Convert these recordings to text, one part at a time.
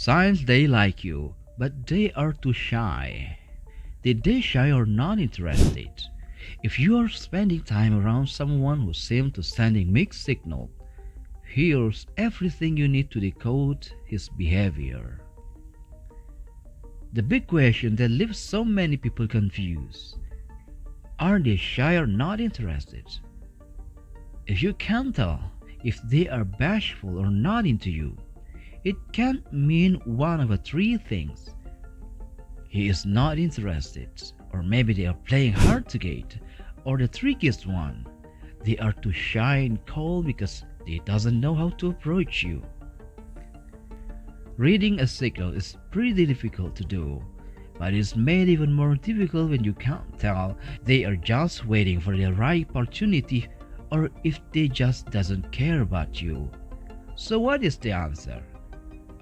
Signs they like you, but they are too shy. Did they shy or not interested? If you are spending time around someone who seems to sending mixed signal, here's everything you need to decode his behavior. The big question that leaves so many people confused. Are they shy or not interested? If you can't tell if they are bashful or not into you, it can mean one of the three things. He is not interested, or maybe they are playing hard to get, or the trickiest one, they are too shy and cold because they doesn't know how to approach you. Reading a signal is pretty difficult to do, but it's made even more difficult when you can't tell they are just waiting for the right opportunity or if they just doesn't care about you. So what is the answer?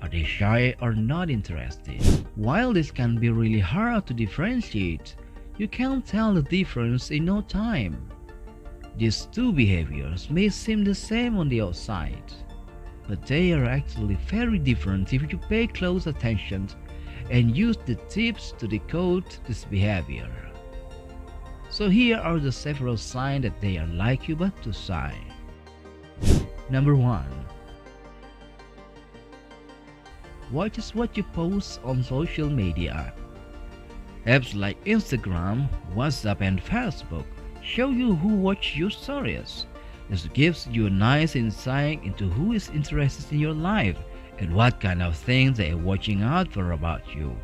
Are they shy or not interested? While this can be really hard to differentiate, you can tell the difference in no time. These two behaviors may seem the same on the outside, but they are actually very different if you pay close attention and use the tips to decode this behavior. So here are the several signs that they are like you but too shy. Number 1. Watches what you post on social media. Apps like Instagram, WhatsApp, and Facebook show you who watch your stories. This gives you a nice insight into who is interested in your life and what kind of things they are watching out for about you.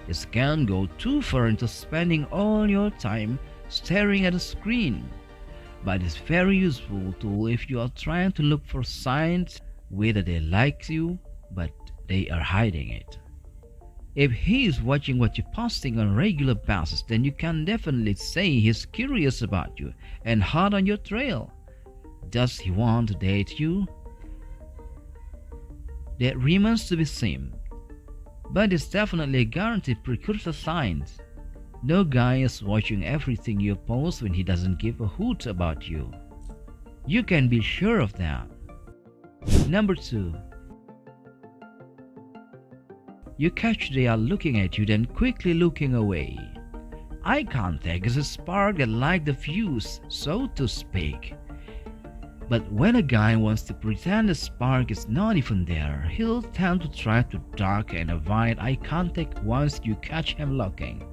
This can go too far into spending all your time staring at a screen, but it's very useful tool if you are trying to look for signs whether they like you but they are hiding it. If he is watching what you're posting on a regular basis, then you can definitely say he's curious about you and hot on your trail. Does he want to date you? That remains to be seen, but it's definitely a guaranteed precursor sign. No guy is watching everything you post when he doesn't give a hoot about you. You can be sure of that. Number 2. You catch they are looking at you then quickly looking away. Eye contact is a spark that lights the fuse, so to speak. But when a guy wants to pretend the spark is not even there, he'll tend to try to duck and avoid eye contact once you catch him looking.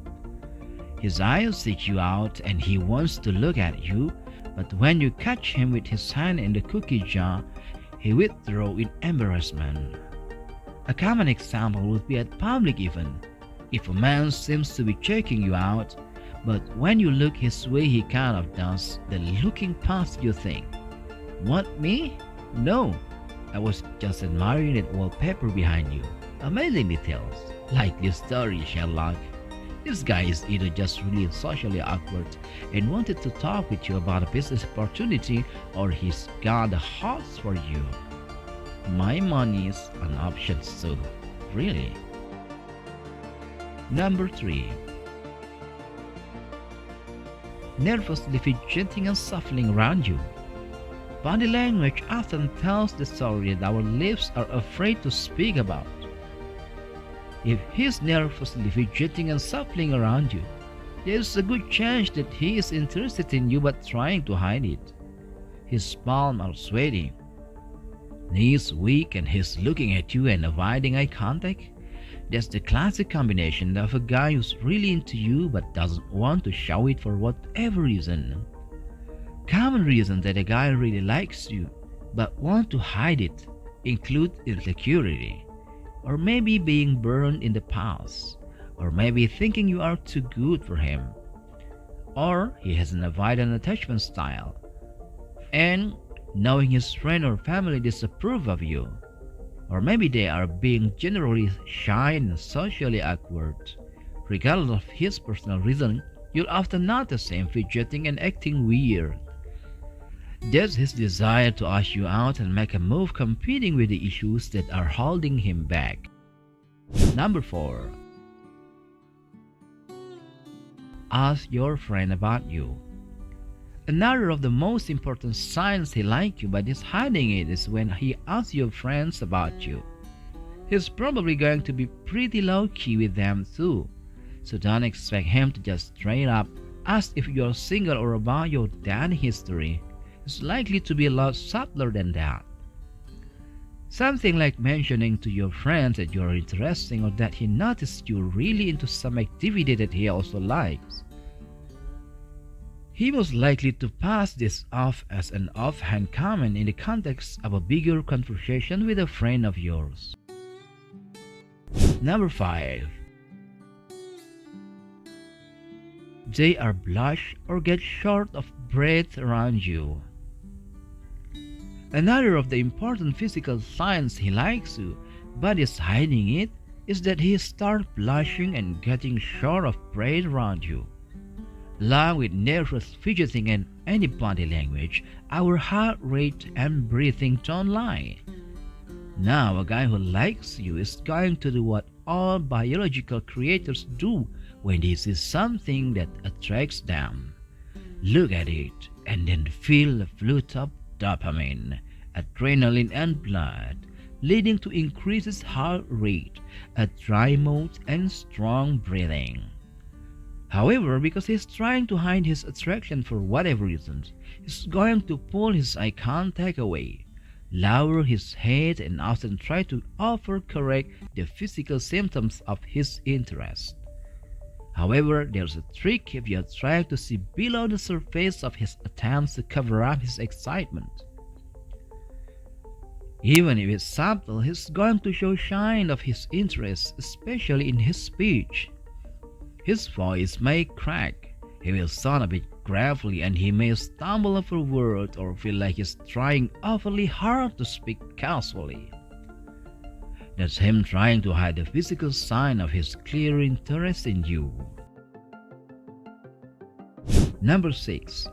His eyes seek you out and he wants to look at you, but when you catch him with his hand in the cookie jar, he withdraws in embarrassment. A common example would be at public event. If a man seems to be checking you out, but when you look his way he kind of does, then looking past you think, "What, me? No, I was just admiring that wallpaper behind you. Amazing details. Like this story, Sherlock. This guy is either just really socially awkward and wanted to talk with you about a business opportunity, or he's got a hots for you. My money is an option too, really." Number 3. Nervously fidgeting and shuffling around you. Body language often tells the story that our lips are afraid to speak about. If he's nervously fidgeting and shuffling around you, there's a good chance that he is interested in you but trying to hide it. His palms are sweaty, knees weak, and he's looking at you and avoiding eye contact. That's the classic combination of a guy who's really into you but doesn't want to show it for whatever reason. Common reasons that a guy really likes you but want to hide it include insecurity, or maybe being burned in the past, or maybe thinking you are too good for him, or he has an avoidant attachment style, and knowing his friend or family disapprove of you, or maybe they are being generally shy and socially awkward. Regardless of his personal reason, you'll often notice him fidgeting and acting weird. That's his desire to ask you out and make a move competing with the issues that are holding him back. Number 4. Ask your friend about you. Another of the most important signs he likes you but is hiding it is when he asks your friends about you. He's probably going to be pretty low-key with them too, so don't expect him to just straight up ask if you're single or about your dating history. It's likely to be a lot subtler than that. Something like mentioning to your friends that you're interesting or that he noticed you're really into some activity that he also likes. He was likely to pass this off as an offhand comment in the context of a bigger conversation with a friend of yours. Number 5. They are blush or get short of breath around you. Another of the important physical signs he likes you, but is hiding it, is that he starts blushing and getting short of breath around you. Along with nervous fidgeting and any body language, our heart rate and breathing don't lie. Now, a guy who likes you is going to do what all biological creators do when they see something that attracts them. Look at it and then feel the flood of dopamine, adrenaline, and blood, leading to increased heart rate, a dry mouth, and strong breathing. However, because he's trying to hide his attraction for whatever reasons, he's going to pull his eye contact away, lower his head, and often try to overcorrect the physical symptoms of his interest. However, there's a trick if you're trying to see below the surface of his attempts to cover up his excitement. Even if it's subtle, he's going to show signs of his interest, especially in his speech. His voice may crack, he will sound a bit gravelly, and he may stumble over words or feel like he's trying awfully hard to speak casually. That's him trying to hide the physical sign of his clear interest in you. Number 6.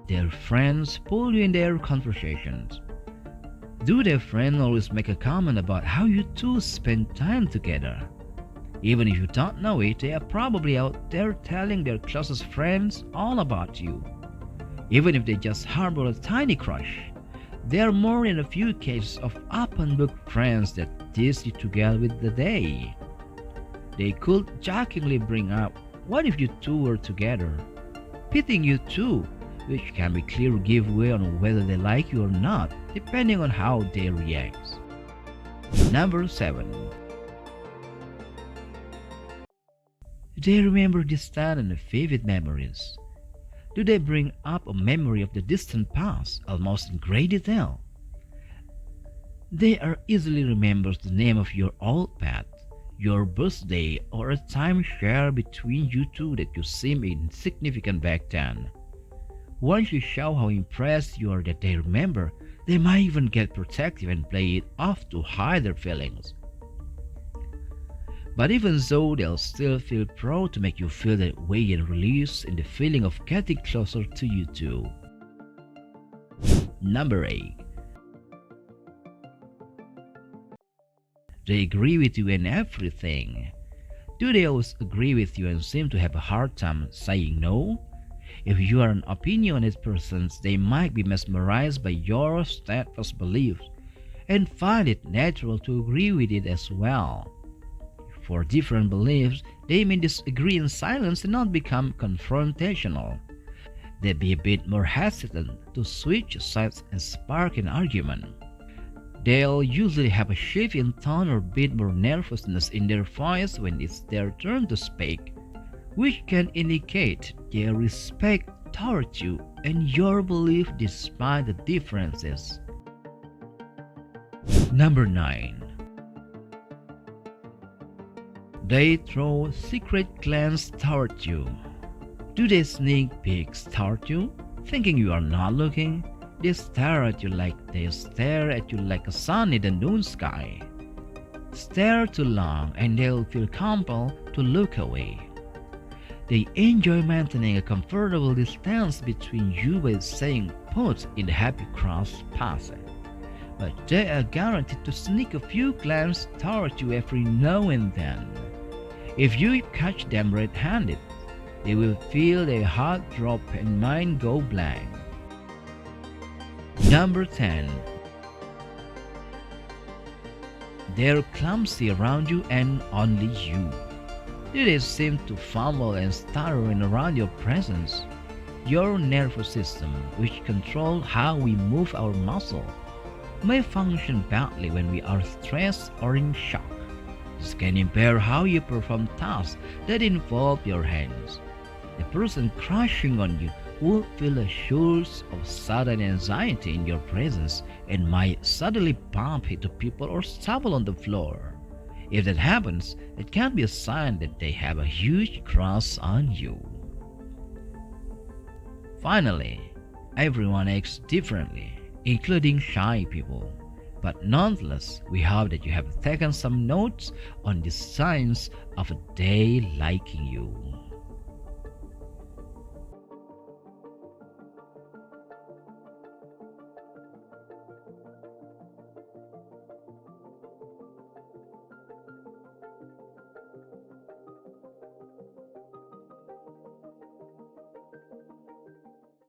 Their friends pull you in their conversations. Do their friends always make a comment about how you two spend time together? Even if you don't know it, they are probably out there telling their closest friends all about you. Even if they just harbor a tiny crush, there are more than a few cases of open book friends that tease you to get with the day. They could jokingly bring up, "What if you two were together?" Pitting you two, which can be clear giveaway on whether they like you or not, depending on how they react. Number 7. They remember distant and vivid memories. Do they bring up a memory of the distant past, almost in great detail? They are easily remembers the name of your old pet, your birthday, or a time shared between you two that you seem insignificant back then. Once you show how impressed you are that they remember, they might even get protective and play it off to hide their feelings. But even so, they'll still feel proud to make you feel that way and release in the feeling of getting closer to you two. Number 8. They agree with you in everything. Do they always agree with you and seem to have a hard time saying no? If you are an opinionated person, they might be mesmerized by your steadfast beliefs and find it natural to agree with it as well. For different beliefs, they may disagree in silence and not become confrontational. They'd be a bit more hesitant to switch sides and spark an argument. They'll usually have a shift in tone or a bit more nervousness in their voice when it's their turn to speak, which can indicate their respect towards you and your belief despite the differences. Number 9. They throw secret glance toward you. Do they sneak peeks toward you, thinking you are not looking? They stare at you like a sun in the noon sky. Stare too long and they'll feel compelled to look away. They enjoy maintaining a comfortable distance between you by saying put in the happy cross passage. But they are guaranteed to sneak a few glances toward you every now and then. If you catch them red-handed, they will feel their heart drop and mind go blank. Number 10. They're clumsy around you and only you. They seem to fumble and stutter in around your presence. Your nervous system, which controls how we move our muscle, may function badly when we are stressed or in shock. This can impair how you perform tasks that involve your hands. The person crushing on you will feel a surge of sudden anxiety in your presence and might suddenly bump into people or stumble on the floor. If that happens, it can be a sign that they have a huge crush on you. Finally, everyone acts differently, including shy people. But nonetheless, we hope that you have taken some notes on the signs of a day liking you.